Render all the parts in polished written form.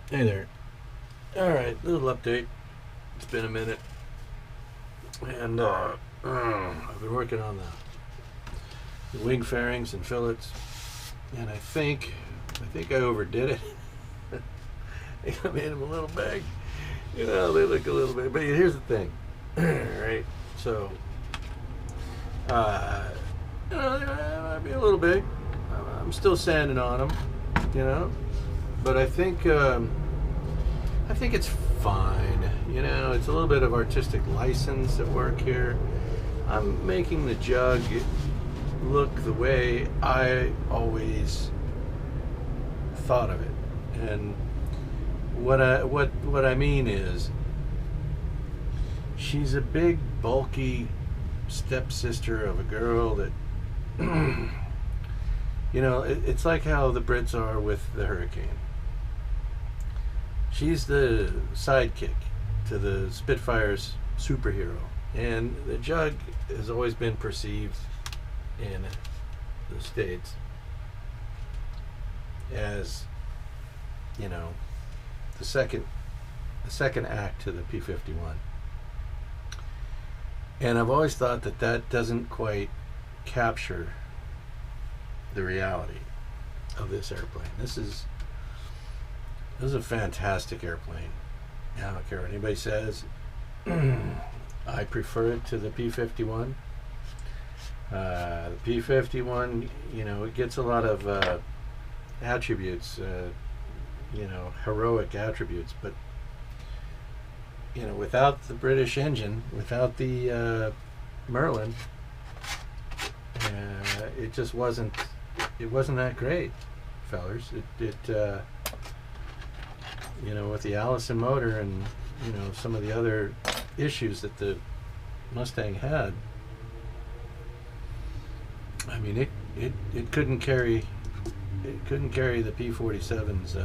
Hey there. Alright, little update. It's been a minute. And I've been working on the wing fairings and fillets. And I think I overdid it. I think I made them a little big. You know, they look a little bit. But here's the thing. Right? So, uh, they might be a little big. I'm still sanding on them, you know. But I think it's fine. You know, it's a little bit of artistic license at work here. I'm making the jug look the way I always thought of it. And what I mean is, she's a big, bulky stepsister of a girl that, you know, it's like how the Brits are with the Hurricane. She's the sidekick to the Spitfire's superhero. And the Jug has always been perceived in the States as, you know, the second act to the P-51. And I've always thought that doesn't quite capture the reality of this airplane. This is a fantastic airplane. I don't care what anybody says. I prefer it to the P-51. The P-51, you know, it gets a lot of attributes, you know, heroic attributes, but, you know, without the British engine, without the Merlin, it just wasn't that great, fellers. You know, with the Allison motor and, you know, some of the other issues that the Mustang had, I mean, it couldn't carry the P-47's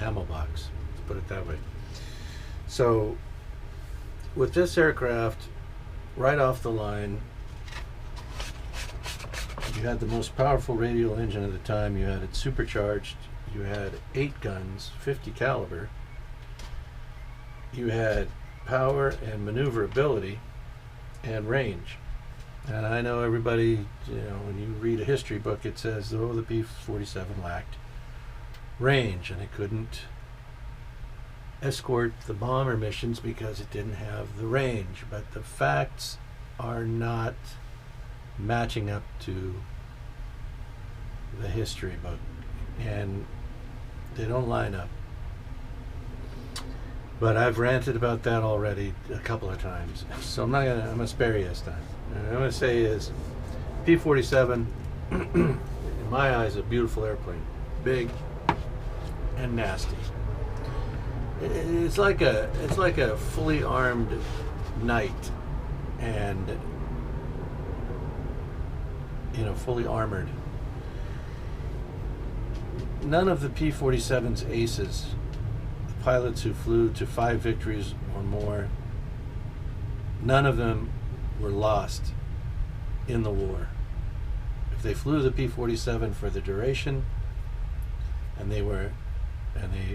ammo box, let's put it that way. So with this aircraft, right off the line, you had the most powerful radial engine of the time. You had it supercharged. You had 8 guns, 50 caliber. You had power and maneuverability and range. And I know everybody, you know, when you read a history book, it says, oh, the P-47 lacked range and it couldn't escort the bomber missions because it didn't have the range. But the facts are not matching up to the history book, and they don't line up. But I've ranted about that already a couple of times, so I'm gonna spare you this time. And what I'm gonna say is, P-47, in my eyes, a beautiful airplane, big and nasty. It's like a fully armed knight, and, you know, fully armored. None of the P-47's aces, the pilots who flew to 5 victories or more, none of them were lost in the war. If they flew the P-47 for the duration and they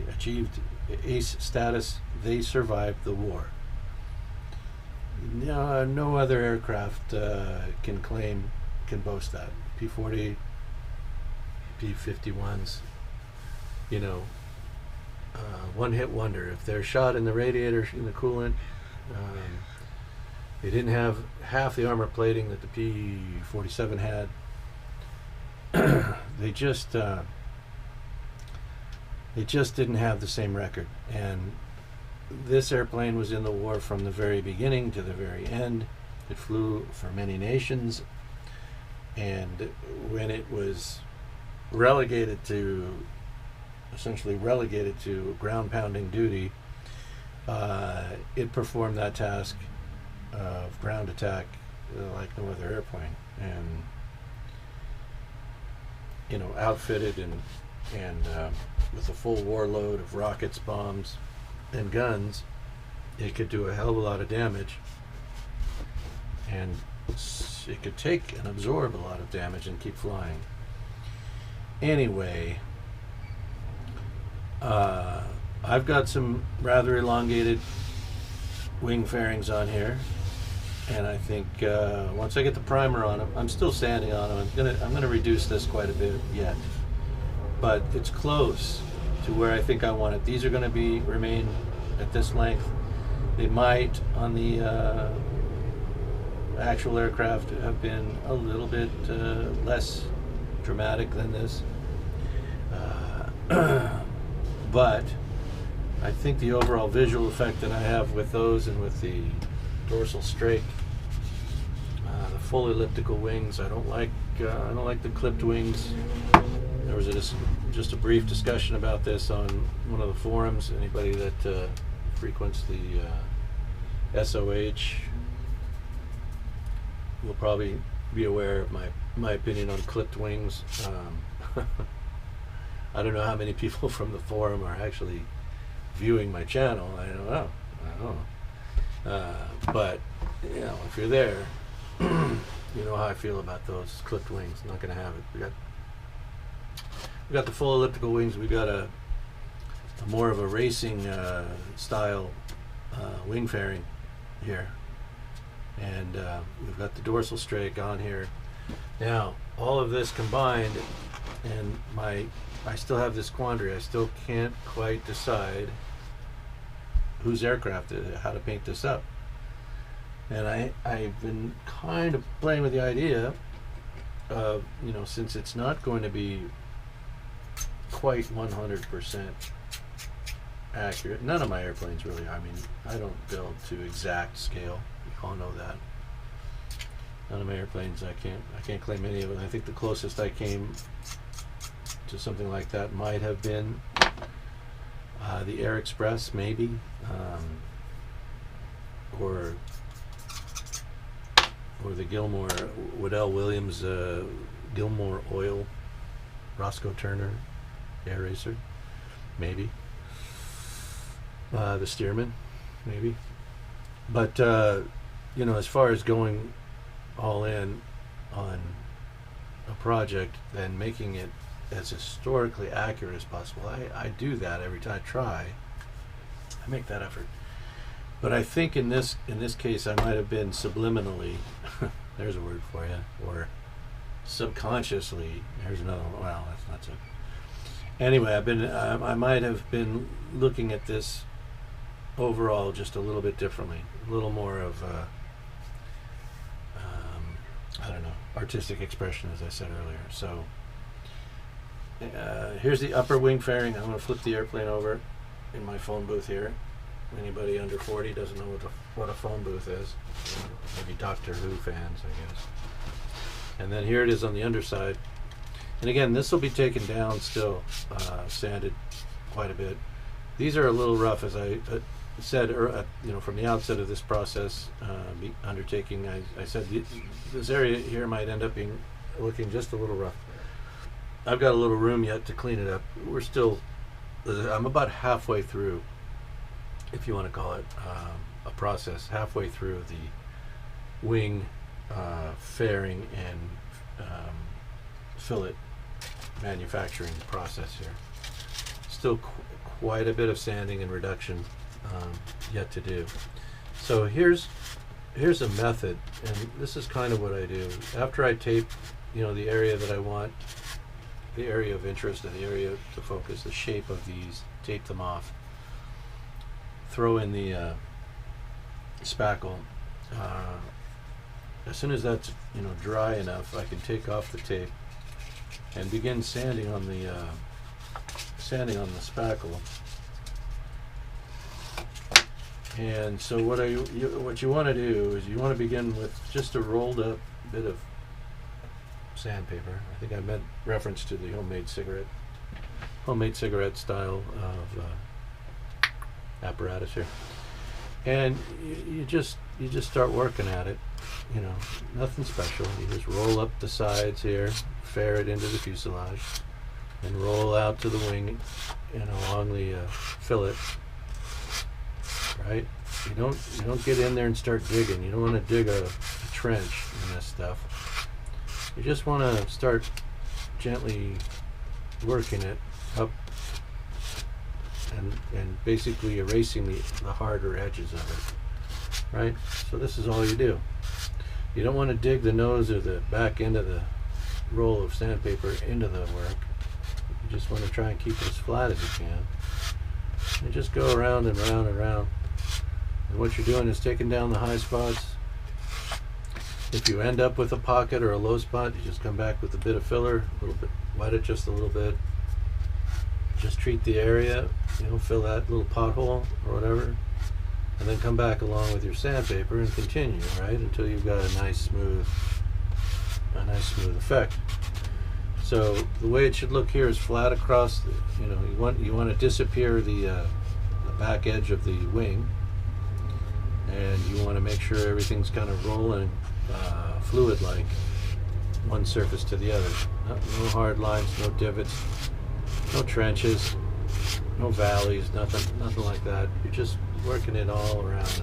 achieved ace status, they survived the war. No other aircraft can boast that. P-40, P-51s, you know, one-hit wonder. If they're shot in the radiator, in the coolant, they didn't have half the armor plating that the P-47 had. They just didn't have the same record. And this airplane was in the war from the very beginning to the very end. It flew for many nations, and when it was essentially relegated to ground pounding duty, it performed that task of ground attack like no other airplane, and, you know, outfitted and with a full war load of rockets, bombs, and guns, it could do a hell of a lot of damage, and it could take and absorb a lot of damage and keep flying. Anyway, I've got some rather elongated wing fairings on here, and I think once I get the primer on them, I'm still sanding on them. I'm gonna reduce this quite a bit yet, but it's close to where I think I want it. These are going to remain at this length. They might on the actual aircraft have been a little bit less dramatic than this, but I think the overall visual effect that I have with those and with the dorsal strake, the full elliptical wings, I don't like the clipped wings. There was just a brief discussion about this on one of the forums. Anybody that frequents the SOH will probably be aware of my opinion on clipped wings. I don't know how many people from the forum are actually viewing my channel. I don't know. But you know, if you're there, you know how I feel about those clipped wings. I'm not going to have it. We got the full elliptical wings. We got a more of a racing style wing fairing here, and we've got the dorsal strake on here. Now, all of this combined, and I still have this quandary. I still can't quite decide whose aircraft it is, how to paint this up. And I've been kind of playing with the idea of, you know, since it's not going to be quite 100% accurate. None of my airplanes really. I mean, I don't build to exact scale. You all know that. None of my airplanes, I can't claim any of it. I think the closest I came to something like that might have been the Air Express, maybe, or the Waddell Williams Gilmore Oil Roscoe Turner Air Racer, maybe. The Stearman, maybe. But you know, as far as going all in on a project and making it as historically accurate as possible, I do that every time I try. I make that effort. But I think in this case, I might have been subliminally, there's a word for you, or subconsciously. Here's another one. Well, that's not so. Anyway, I might have been looking at this overall just a little bit differently, a little more of I don't know, artistic expression, as I said earlier. So here's the upper wing fairing. I'm going to flip the airplane over in my phone booth here. Anybody under 40 doesn't know what a phone booth is. Maybe Doctor Who fans, I guess. And then here it is on the underside. And again, this will be taken down still, sanded quite a bit. These are a little rough, as I said, you know, from the outset of this process undertaking. I said this area here might end up looking just a little rough. I've got a little room yet to clean it up. I'm about halfway through, if you want to call it a process, halfway through the wing fairing and fillet manufacturing process here. Still quite a bit of sanding and reduction yet to do. So here's a method, and this is kind of what I do. After I tape, you know, the area that I want, the area of interest or the area to focus, the shape of these, tape them off, throw in the spackle. As soon as that's, you know, dry enough, I can take off the tape and begin sanding on the spackle. And so what you want to do is you want to begin with just a rolled up bit of sandpaper. I think I meant reference to the homemade cigarette style of apparatus here. And you just start working at it. You know, nothing special. You just roll up the sides here, fair it into the fuselage, and roll out to the wing, you know, along the fillet. Right? You don't get in there and start digging. You don't want to dig a trench in this stuff. You just want to start gently working it up and basically erasing the harder edges of it, right? So this is all you do. You don't want to dig the nose or the back end of the roll of sandpaper into the work. You just want to try and keep it as flat as you can. And just go around and round and round. And what you're doing is taking down the high spots. If you end up with a pocket or a low spot, you just come back with a bit of filler, a little bit, wet it just a little bit. Just treat the area, fill that little pothole or whatever, and then come back along with your sandpaper and continue, right, until you've got a nice smooth effect. So the way it should look here is flat across. You want to disappear the back edge of the wing, and you want to make sure everything's kind of rolling fluid-like, one surface to the other. No hard lines, no divots, no trenches, no valleys, nothing like that. You're just working it all around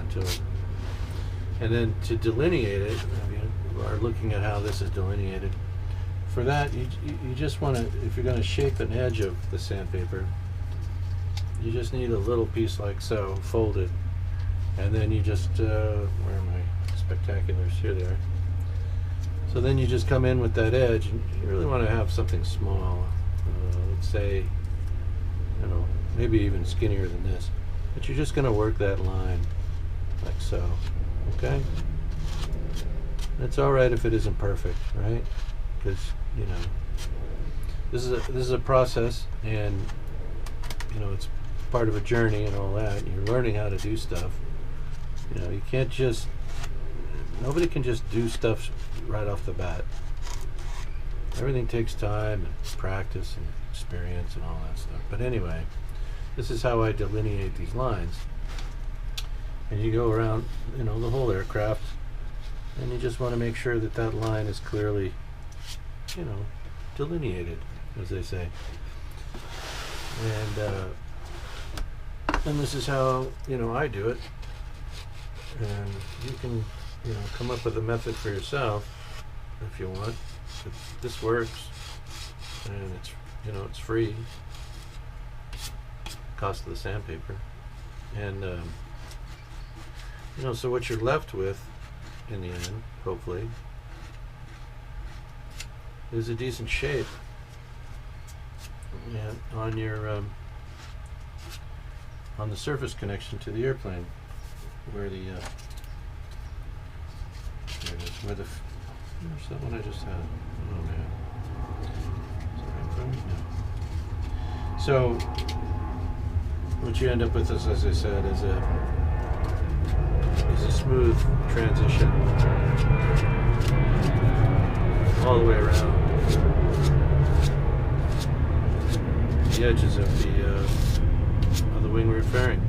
and then to delineate it, you are looking at how this is delineated. For that, you just want to, if you're going to shape an edge of the sandpaper, you just need a little piece like so, folded, and then you just, where are my spectaculars? Here they are. So then you just come in with that edge, and you really want to have something small. Let's say, maybe even skinnier than this. But you're just going to work that line like so, okay? It's all right if it isn't perfect, right? Because this is a process, and it's part of a journey and all that. You're learning how to do stuff. You can't just, nobody can just do stuff right off the bat. Everything takes time and practice and experience and all that stuff. But anyway, this is how I delineate these lines. And you go around, the whole aircraft, and you just want to make sure that that line is clearly, delineated, as they say. And this is how, I do it. And you can, come up with a method for yourself if you want. But this works, and it's, it's free. Cost of the sandpaper. And, so what you're left with in the end, hopefully, is a decent shape. And on your, on the surface connection to the airplane, where the, there it is, where the, where's that one I just had? Oh man. Is that right in front of me? No. So, what you end up with is, as I said, is a smooth transition all the way around the edges of the wing root fairing,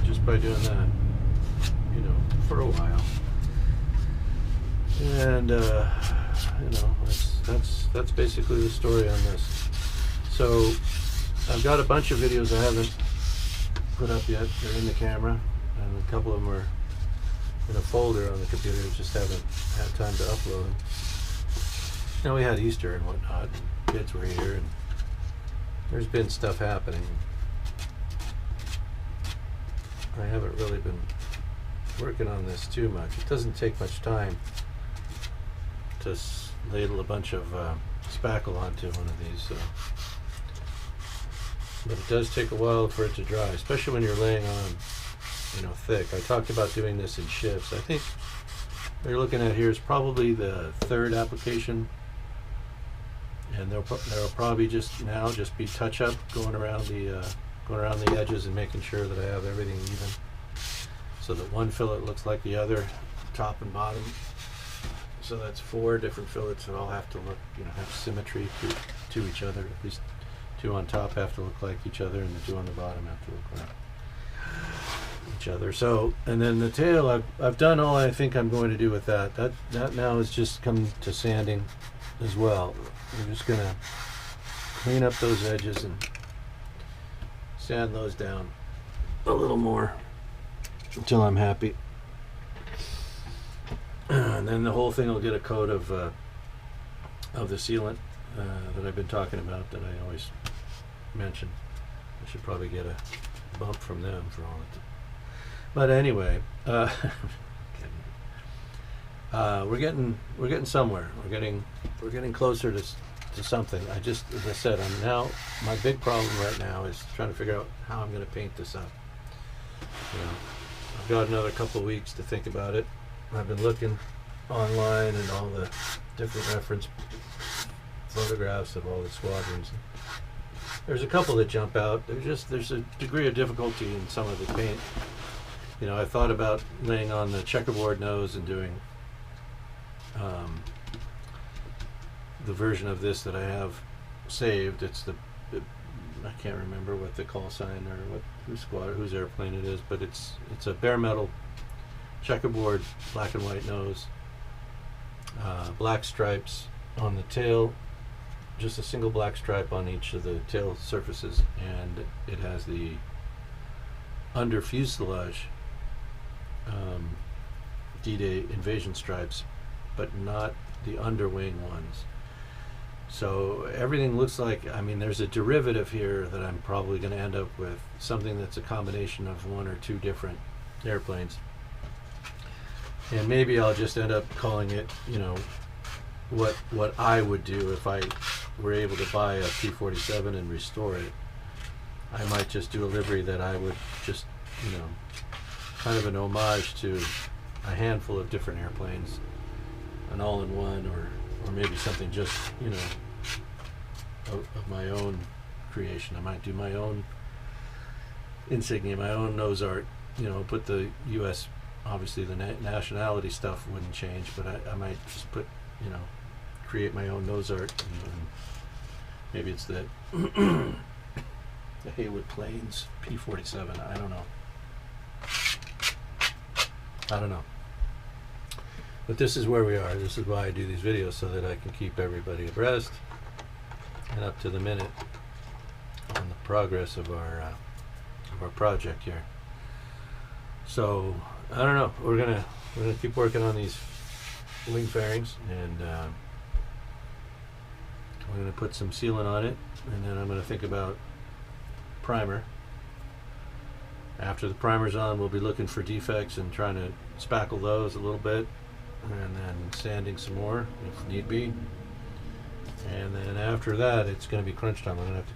just by doing that, for a while. And that's basically the story on this. So I've got a bunch of videos I haven't put up yet. They're in the camera, and a couple of them are in a folder on the computer. Just haven't had time to upload them. We had Easter and whatnot. And kids were here, and there's been stuff happening. I haven't really been working on this too much. It doesn't take much time to ladle a bunch of spackle onto one of these. So. But it does take a while for it to dry, especially when you're laying on, thick. I talked about doing this in shifts. I think what you're looking at here is probably the third application, and there'll probably just be touch up going around the edges and making sure that I have everything even, so that one fillet looks like the other, top and bottom. So that's 4 different fillets that all have to look, have symmetry to each other. At least 2 on top have to look like each other, and the 2 on the bottom have to look like each other. So, and then the tail, I've done all I think I'm going to do with that. That now is just come to sanding as well. We're just gonna clean up those edges and sand those down a little more until I'm happy. And then the whole thing will get a coat of the sealant that I've been talking about, that I always mention. I should probably get a bump from them for all of it. But anyway, we're getting somewhere. We're getting closer to something. As I said, my big problem right now is trying to figure out how I'm going to paint this up. I've got another couple of weeks to think about it. I've been looking online and all the different reference photographs of all the squadrons. There's a couple that jump out. There's a degree of difficulty in some of the paint. I thought about laying on the checkerboard nose and doing the version of this that I have saved. It's I can't remember what the call sign or whose airplane it is, but it's a bare metal checkerboard, black and white nose, black stripes on the tail, just a single black stripe on each of the tail surfaces, and it has the under fuselage D-Day invasion stripes, but not the underwing ones. So everything looks like, there's a derivative here that I'm probably going to end up with, something that's a combination of one or two different airplanes. And maybe I'll just end up calling it, what I would do if I were able to buy a P-47 and restore it. I might just do a livery that I would just, kind of an homage to a handful of different airplanes, an all-in-one, or maybe something just, of my own creation. I might do my own insignia, my own nose art, put the U.S., obviously the nationality stuff wouldn't change, but I might just put, create my own nose art, and maybe it's the Haywood Plains P-47, I don't know. But this is where we are. This is why I do these videos, so that I can keep everybody abreast and up to the minute on the progress of our project here. So I don't know. We're gonna keep working on these wing fairings, and we're gonna put some sealant on it, and then I'm gonna think about primer. After the primer's on, we'll be looking for defects and trying to spackle those a little bit, and then sanding some more if need be. And then after that, it's going to be crunch time. I'm going to have to